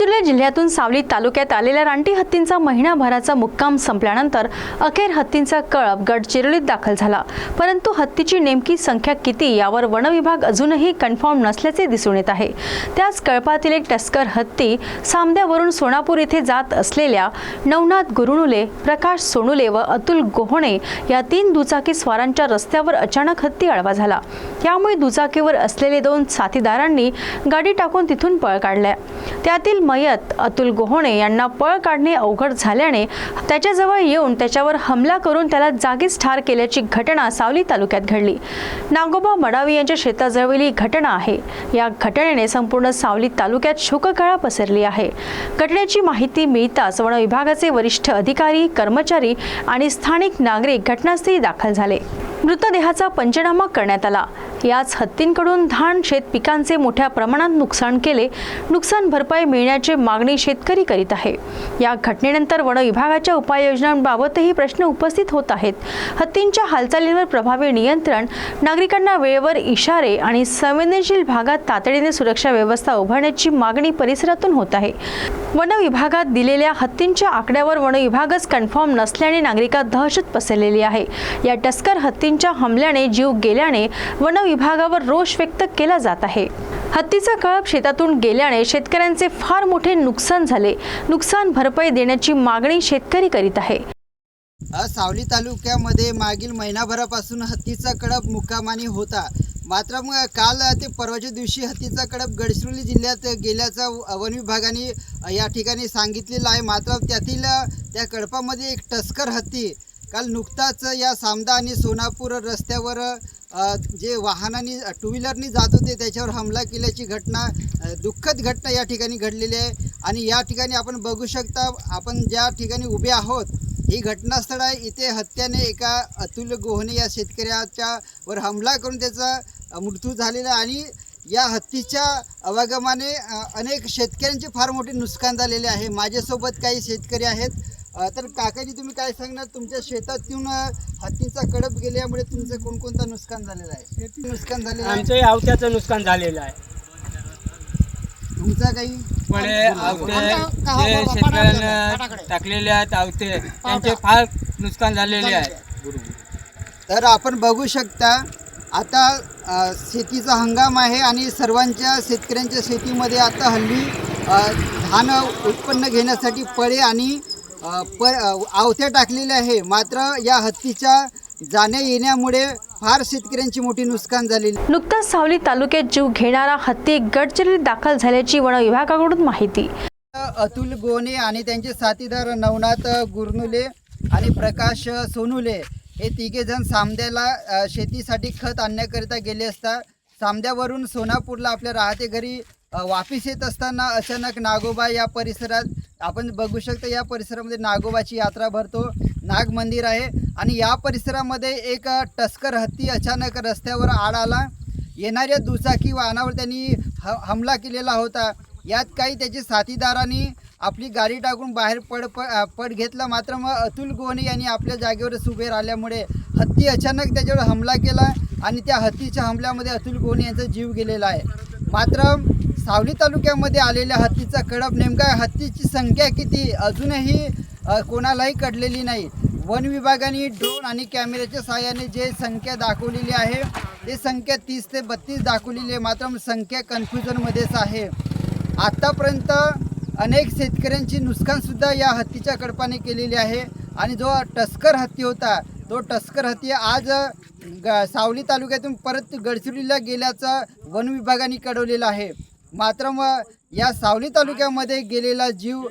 गडचिरोली जिल्ह्यातून सावली तालुक्यात आलेल्या रानटी हत्तींचा महिनाभराचा मुक्काम संपल्यानंतर अखेर हत्तींचा कळप गडचिरोलीत दाखल झाला। परंतु हत्तीची नेमकी संख्या किती यावर वन विभाग अजूनही कन्फर्म नसल्याचे दिसून येत आहे। त्याच कळपातील एक टस्कर हत्ती सामद्यावरून सोनापूर येथे जात असलेल्या नवनाथ गुरुनुले, प्रकाश सोनुले व अतुल गोहणे या 3 दुचाकी स्वारांच्या रस्त्यावर अचानक हत्ती आडवा झाला। त्यामुळे दुचाकीवर असलेले 2 साथीदारांनी गाडी टाकून तिथून पळ काढला। त्यातील मयत अतुल गोहणे यांना पळ काढणे अवघड झाल्याने त्याच्याजवळ येऊन त्याच्यावर हमला करून त्याला जागीच ठार केल्याची घटना सावली तालुक्यात घडली। नागोबा मडावी यांच्या शेताजवळील ही घटना आहे। या घटनेने संपूर्ण सावली तालुक्यात शोककळा पसरली आहे। घटनेची माहिती मिळताच वन विभागाचे वरिष्ठ अधिकारी, कर्मचारी आणि स्थानिक नागरिक घटनास्थळी दाखल झाले। मृतदेहाचा पंचनामा करण्यात आला। याच हत्तींकडून धान शेत पिकांचे मोठ्या प्रमाणात नुकसान केले। नुकसान भरपाई मिळण्याची मागणी शेतकरी करीत आहे। या घटनेनंतर वन विभागाच्या उपाययोजनांबाबतही प्रश्न उपस्थित होत आहेत। हत्तींच्या हालचालींवर प्रभावी नियंत्रण, नागरिकांना वेळेवर इशारे आणि संवेदनशील भागात तातडीने सुरक्षा व्यवस्था उभारण्याची मागणी परिसरातून होत आहे। वन विभागात दिलेल्या हत्तींच्या आकड्यावर वन विभागच कन्फर्म नसल्याने नागरिकात दहशत पसरलेली आहे। या टस्कर हत्तींच्या हमल्याने जीव गेल्याने वन विभागावर रोष व्यक्त केला जात आहे। हत्तीचा कळप शेतातून गेल्याने शेतकऱ्यांचे फार मोठे नुकसान झाले। नुकसान भरपाई देण्याची मागणी शेतकरी करीत आहे। सावली तालुक्यामध्ये मागील महिनाभरापासून हत्तीचा कळप मुक्कामानी होता। मात्र मग काल ते परवाच्या दिवशी हत्तीचा कळप गडचिरोली जिल्ह्यात गेल्याचा वन विभागाने या ठिकाणी सांगितलेलं आहे। मात्र त्यातील त्या कळपामध्ये एक टस्कर हत्ती काल नुकताच या सामदा आणि सोनापूर रस्त्यावर जे वाहनांनी 2 व्हीलरनी जात होते त्याच्यावर हमला केल्याची घटना, दुःखद घटना या ठिकाणी घडलेली आहे। आणि या ठिकाणी आपण बघू शकता, आपण ज्या ठिकाणी उभे आहोत ही घटनास्थळ आहे। इथे हत्याने एका अतुल गोहणे या शेतकऱ्याच्या वर हमला करून त्याचा मृत्यू झालेला आणि या हत्तीच्या अवगमाने अनेक शेतकऱ्यांचे फार मोठे नुकसान झालेले आहे। माझ्यासोबत काही शेतकरी आहेत। तर काकाजी, तुम्ही काय सांगणार? तुमच्या शेतातून हत्तीचा कळप गेल्यामुळे तुमचं कोणकोणतं नुकसान झालेलं आहे? शेती नुकसान झालेलं आहे, आमचं आवत्याचं नुकसान झालेलं आहे। तुमचा काही फळे आवते जे शेतकऱ्यांना टाकलेले आहेत आवते त्यांचे फार नुकसान झालेले आहे। तर आपण बघू शकता, आता शेतीचा हंगाम आहे आणि सर्वांच्या शेतकऱ्यांच्या शेतीमध्ये आता हल्ली धान उत्पन्न घेण्यासाठी पळे आणि आवत्या टाकलेल्या आहे। मात्र या हत्तीच्या जाण्या येण्यामुळे फार शेतकऱ्यांची मोठी नुकसान झालेली। नुकताच सावली तालुक्यात जीव घेणारा हत्ती गडचिरोलीत दाखल झाल्याची वन विभागाकडून माहिती। अतुल गोहणे आणि त्यांचे साथीदार नवनाथ गुरुनुले आणि प्रकाश सोनुले हे 3 जण सामद्याला शेतीसाठी खत आणण्याकरिता गेले असता सामद्यावरून सोनापूरला आपल्या राहते घरी वापिस येत असताना अचानक नागोबा या परिसरात, आपण बघू शकता या परिसरामध्ये नागोबाची यात्रा भरतो, नाग मंदिर आहे आणि या परिसरामध्ये एक टस्कर हत्ती अचानक रस्त्यावर आड आला। येणाऱ्या दुचाकी वाहनावर त्यांनी हमला केलेला होता। यात काही त्याचे साथीदारांनी आपली गाडी टाकून बाहेर पड घेतला। मात्र मग अतुल गोहणे यांनी आपल्या जागेवरच उभे राहिल्यामुळे हत्ती अचानक त्याच्यावर हमला केला आणि त्या हत्तीच्या हमल्यामध्ये अतुल गोहणे यांचा जीव गेलेला आहे। मात्र सावली तालुक्यामध्ये आलेल्या हत्तीचा कळप नेमका हत्तीची संख्या किती अजूनही कोणालाही कळलेली नाही। वन विभागाने ड्रोन आणि कॅमेऱ्याच्या सहाय्याने जे संख्या दाखवलेली आहे ते संख्या 30 ते 32 दाखवलेली आहे। मात्र संख्या कन्फ्युजनमध्येच आहे। आतापर्यंत अनेक शेतकऱ्यांची नुकसानसुद्धा या हत्तीच्या कळपाने केलेली आहे आणि जो टस्कर हत्ती होता तो टस्कर हत्ती आज सावली तालुक्यातून परत गडचिरोलीला गेल्याचा वन विभागाने कळवलेलं आहे। मात्र मग या सावली तालुक्यामध्ये गेलेला जीव,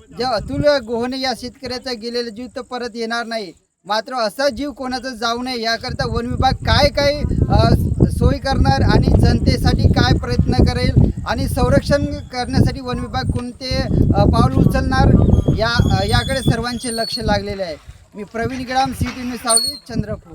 जो अतुल गोहणे या शेतकऱ्याचा गेलेला जीव तर परत येणार नाही। मात्र असा जीव कोणाचा जाऊ नये याकरता वन विभाग काय सोय करणार आणि जनतेसाठी काय प्रयत्न करेल आणि संरक्षण करण्यासाठी वन विभाग कोणते पाऊल उचलणार याकडे सर्वांचे लक्ष लागलेले आहे। मी प्रवीण गडाम, CT न्यूज सावली, चंद्रपूर।